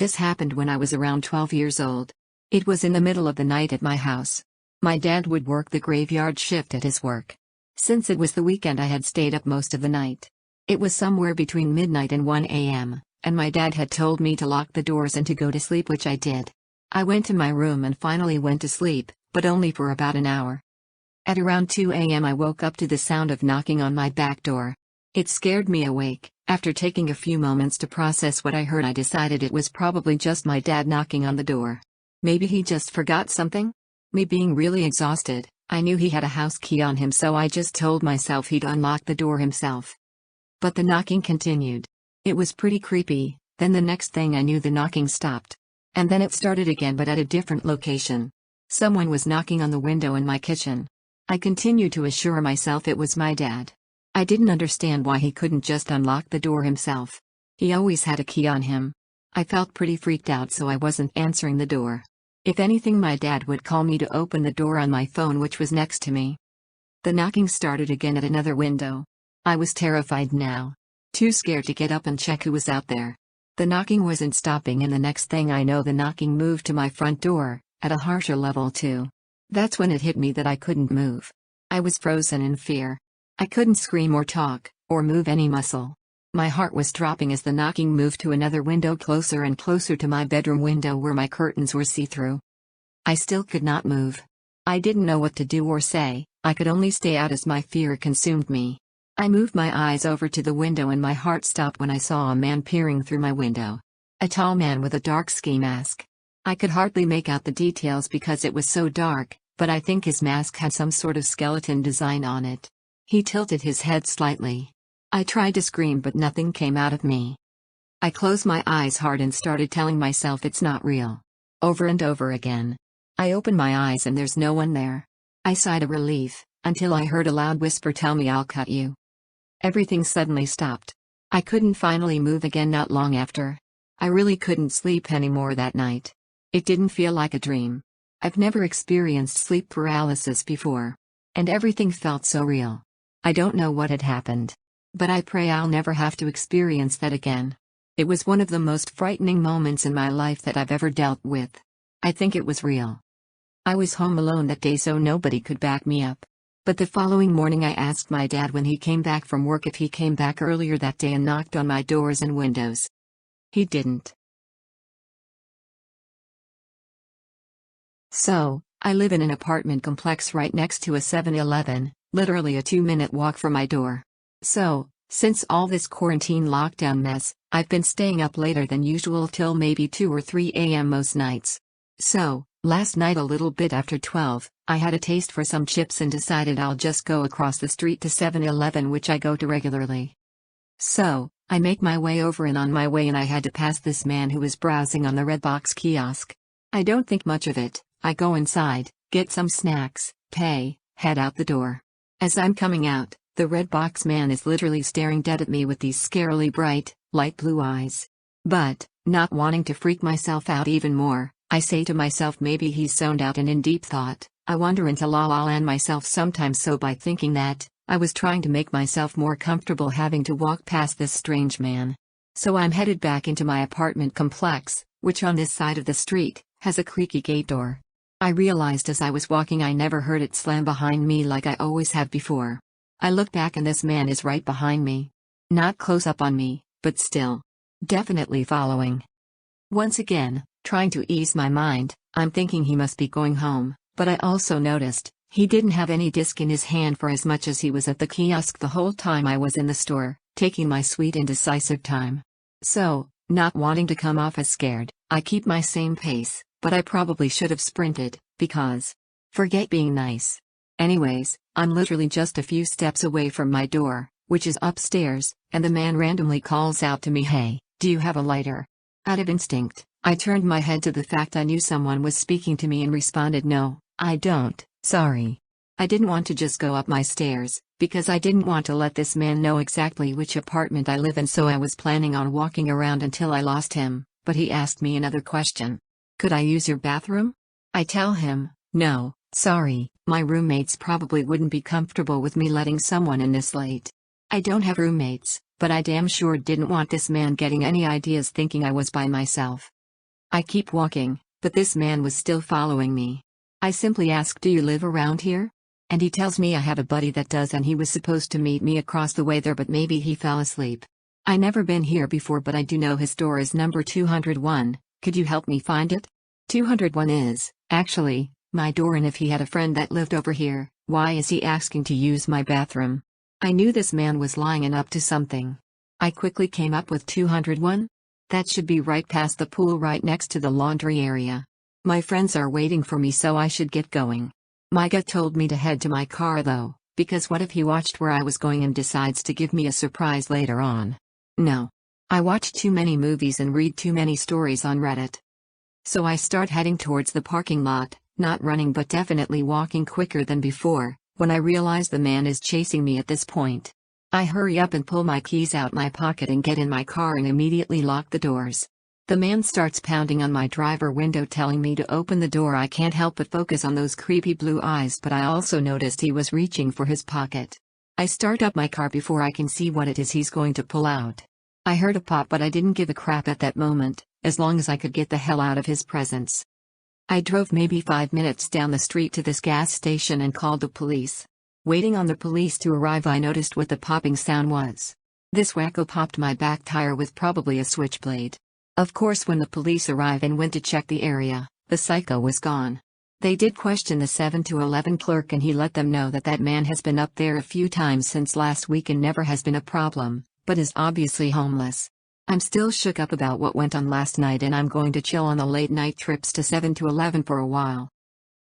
This happened when I was around 12 years old. It was in the middle of the night at my house. My dad would work the graveyard shift at his work. Since it was the weekend, I had stayed up most of the night. It was somewhere between midnight and 1 a.m., and my dad had told me to lock the doors and to go to sleep, which I did. I went to my room and finally went to sleep, but only for about an hour. At around 2 a.m. I woke up to the sound of knocking on my back door. It scared me awake. After taking a few moments to process what I heard, I decided it was probably just my dad knocking on the door. Maybe he just forgot something? Me being really exhausted, I knew he had a house key on him, so I just told myself he'd unlock the door himself. But the knocking continued. It was pretty creepy. Then the next thing I knew, the knocking stopped. And then it started again, but at a different location. Someone was knocking on the window in my kitchen. I continued to assure myself it was my dad. I didn't understand why he couldn't just unlock the door himself. He always had a key on him. I felt pretty freaked out, so I wasn't answering the door. If anything, my dad would call me to open the door on my phone, which was next to me. The knocking started again at another window. I was terrified now. Too scared to get up and check who was out there. The knocking wasn't stopping, and the next thing I know, the knocking moved to my front door, at a harsher level too. That's when it hit me that I couldn't move. I was frozen in fear. I couldn't scream or talk, or move any muscle. My heart was dropping as the knocking moved to another window, closer and closer to my bedroom window where my curtains were see-through. I still could not move. I didn't know what to do or say. I could only stay out as my fear consumed me. I moved my eyes over to the window and my heart stopped when I saw a man peering through my window. A tall man with a dark ski mask. I could hardly make out the details because it was so dark, but I think his mask had some sort of skeleton design on it. He tilted his head slightly. I tried to scream, but nothing came out of me. I closed my eyes hard and started telling myself it's not real. Over and over again. I opened my eyes and there's no one there. I sighed a relief, until I heard a loud whisper tell me, "I'll cut you." Everything suddenly stopped. I couldn't finally move again not long after. I really couldn't sleep anymore that night. It didn't feel like a dream. I've never experienced sleep paralysis before. And everything felt so real. I don't know what had happened. But I pray I'll never have to experience that again. It was one of the most frightening moments in my life that I've ever dealt with. I think it was real. I was home alone that day, so nobody could back me up. But the following morning I asked my dad when he came back from work if he came back earlier that day and knocked on my doors and windows. He didn't. So, I live in an apartment complex right next to a 7-Eleven, literally a 2-minute walk from my door. So, since all this quarantine lockdown mess, I've been staying up later than usual till maybe 2 or 3 a.m. most nights. So, last night a little bit after 12, I had a taste for some chips and decided I'll just go across the street to 7-Eleven, which I go to regularly. So, I make my way over, and on my way in I had to pass this man who was browsing on the red box kiosk. I don't think much of it. I go inside, get some snacks, pay, head out the door. As I'm coming out, the red box man is literally staring dead at me with these scarily bright, light blue eyes. But, not wanting to freak myself out even more, I say to myself maybe he's zoned out and in deep thought. I wander into la la land myself sometimes, so by thinking that, I was trying to make myself more comfortable having to walk past this strange man. So I'm headed back into my apartment complex, which on this side of the street, has a creaky gate door. I realized as I was walking I never heard it slam behind me like I always have before. I look back and this man is right behind me. Not close up on me, but still. Definitely following. Once again, trying to ease my mind, I'm thinking he must be going home, but I also noticed, he didn't have any disc in his hand for as much as he was at the kiosk the whole time I was in the store, taking my sweet indecisive time. So, not wanting to come off as scared, I keep my same pace, but I probably should have sprinted, because forget being nice. Anyways, I'm literally just a few steps away from my door, which is upstairs, and the man randomly calls out to me, "Hey, do you have a lighter?" Out of instinct, I turned my head to the fact I knew someone was speaking to me and responded, "No, I don't, sorry." I didn't want to just go up my stairs, because I didn't want to let this man know exactly which apartment I live in, so I was planning on walking around until I lost him, but he asked me another question. "Could I use your bathroom?" I tell him, "No, sorry, my roommates probably wouldn't be comfortable with me letting someone in this late. I don't have roommates, but I damn sure didn't want this man getting any ideas thinking I was by myself." I keep walking, but this man was still following me. I simply ask, "Do you live around here?" And he tells me I have a buddy that does, and he was supposed to meet me across the way there, but maybe he fell asleep. I never been here before, but I do know his door is number 201. Could you help me find it? 201 is, actually, my door, and if he had a friend that lived over here, why is he asking to use my bathroom? I knew this man was lying and up to something. I quickly came up with 201. That should be right past the pool, right next to the laundry area. My friends are waiting for me, so I should get going. My gut told me to head to my car though, because what if he watched where I was going and decides to give me a surprise later on? No. I watch too many movies and read too many stories on Reddit. So I start heading towards the parking lot, not running but definitely walking quicker than before, when I realize the man is chasing me at this point. I hurry up and pull my keys out my pocket and get in my car and immediately lock the doors. The man starts pounding on my driver window telling me to open the door. I can't help but focus on those creepy blue eyes, but I also noticed he was reaching for his pocket. I start up my car before I can see what it is he's going to pull out. I heard a pop, but I didn't give a crap at that moment, as long as I could get the hell out of his presence. I drove maybe 5 minutes down the street to this gas station and called the police. Waiting on the police to arrive, I noticed what the popping sound was. This wacko popped my back tire with probably a switchblade. Of course, when the police arrived and went to check the area, the psycho was gone. They did question the 7 to 11 clerk, and he let them know that that man has been up there a few times since last week and never has been a problem, but is obviously homeless. I'm still shook up about what went on last night, and I'm going to chill on the late night trips to 7 to 11 for a while.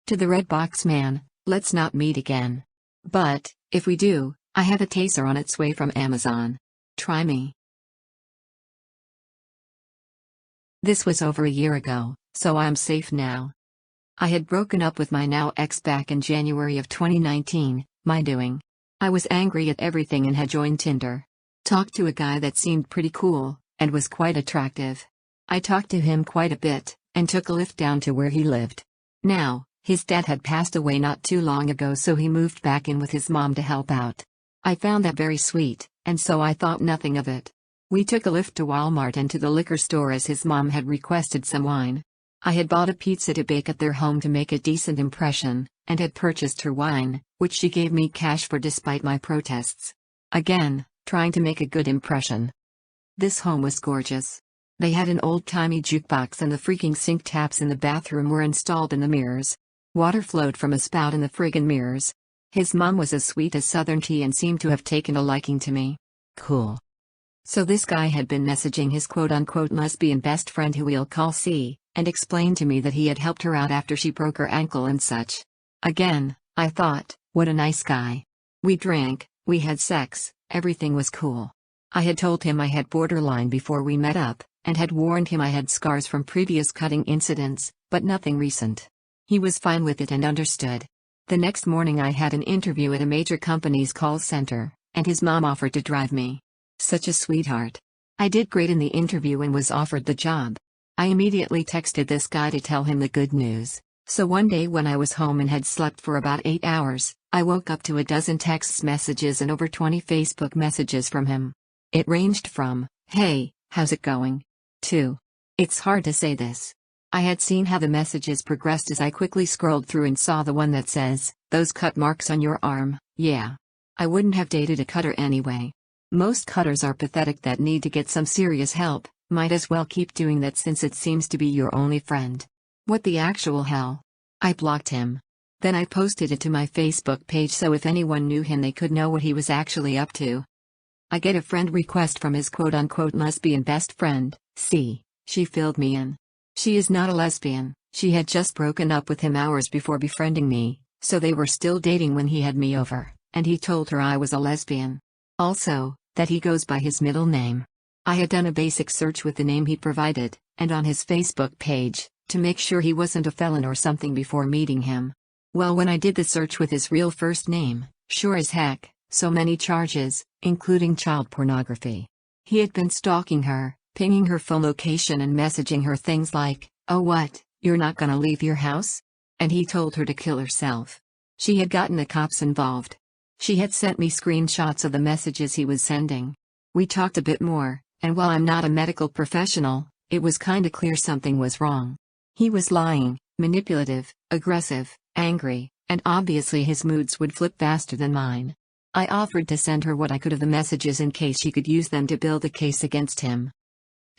To the Red Box man, let's not meet again. But, if we do, I have a taser on its way from Amazon. Try me. This was over a year ago, so I'm safe now. I had broken up with my now ex back in January of 2019, my doing. I was angry at everything and had joined Tinder. Talked to a guy that seemed pretty cool, and was quite attractive. I talked to him quite a bit, and took a lift down to where he lived. Now, his dad had passed away not too long ago, so he moved back in with his mom to help out. I found that very sweet, and so I thought nothing of it. We took a lift to Walmart and to the liquor store as his mom had requested some wine. I had bought a pizza to bake at their home to make a decent impression, and had purchased her wine, which she gave me cash for despite my protests. Again, trying to make a good impression. This home was gorgeous. They had an old-timey jukebox, and the freaking sink taps in the bathroom were installed in the mirrors. Water flowed from a spout in the friggin' mirrors. His mom was as sweet as Southern tea and seemed to have taken a liking to me. Cool. So this guy had been messaging his quote-unquote lesbian best friend, who we'll call C, and explained to me that he had helped her out after she broke her ankle and such. Again, I thought, what a nice guy. We drank, we had sex, everything was cool. I had told him I had borderline before we met up, and had warned him I had scars from previous cutting incidents, but nothing recent. He was fine with it and understood. The next morning I had an interview at a major company's call center, and his mom offered to drive me. Such a sweetheart. I did great in the interview and was offered the job. I immediately texted this guy to tell him the good news. So one day when I was home and had slept for about 8 hours, I woke up to a dozen text messages and over 20 Facebook messages from him. It ranged from, "Hey, how's it going?" to, "It's hard to say this." I had seen how the messages progressed as I quickly scrolled through and saw the one that says, "Those cut marks on your arm, yeah. I wouldn't have dated a cutter anyway. Most cutters are pathetic that need to get some serious help, might as well keep doing that since it seems to be your only friend." What the actual hell? I blocked him. Then I posted it to my Facebook page so if anyone knew him they could know what he was actually up to. I get a friend request from his quote-unquote lesbian best friend, C. She filled me in. She is not a lesbian, she had just broken up with him hours before befriending me, so they were still dating when he had me over, and he told her I was a lesbian. Also, that he goes by his middle name. I had done a basic search with the name he provided, and on his Facebook page, to make sure he wasn't a felon or something before meeting him. Well, when I did the search with his real first name, sure as heck, so many charges, including child pornography. He had been stalking her, pinging her phone location and messaging her things like, "Oh what, you're not gonna leave your house?" And he told her to kill herself. She had gotten the cops involved. She had sent me screenshots of the messages he was sending. We talked a bit more, and while I'm not a medical professional, It was kinda clear something was wrong. He was lying, manipulative, aggressive, angry, and obviously his moods would flip faster than mine. I offered to send her what I could of the messages in case she could use them to build a case against him.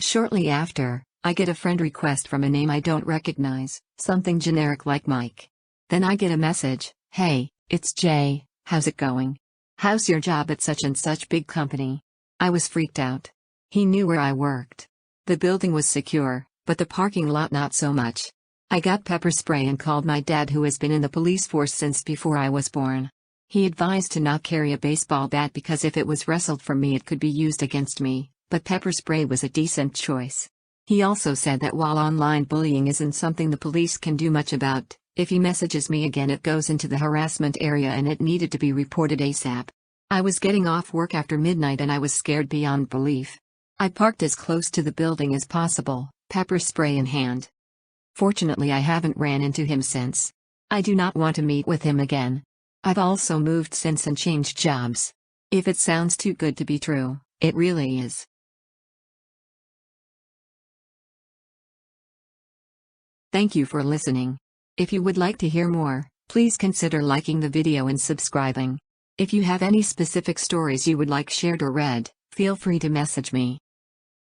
Shortly after, I get a friend request from a name I don't recognize, something generic like Mike. Then I get a message, "Hey, it's Jay, how's it going? How's your job at such and such big company?" I was freaked out. He knew where I worked. The building was secure, but the parking lot not so much. I got pepper spray and called my dad, who has been in the police force since before I was born. He advised to not carry a baseball bat because if it was wrestled from me it could be used against me, but pepper spray was a decent choice. He also said that while online bullying isn't something the police can do much about, if he messages me again it goes into the harassment area and it needed to be reported ASAP. I was getting off work after midnight and I was scared beyond belief. I parked as close to the building as possible, pepper spray in hand. Fortunately I haven't ran into him since. I do not want to meet with him again. I've also moved since and changed jobs. If it sounds too good to be true, it really is. Thank you for listening. If you would like to hear more, please consider liking the video and subscribing. If you have any specific stories you would like shared or read, feel free to message me.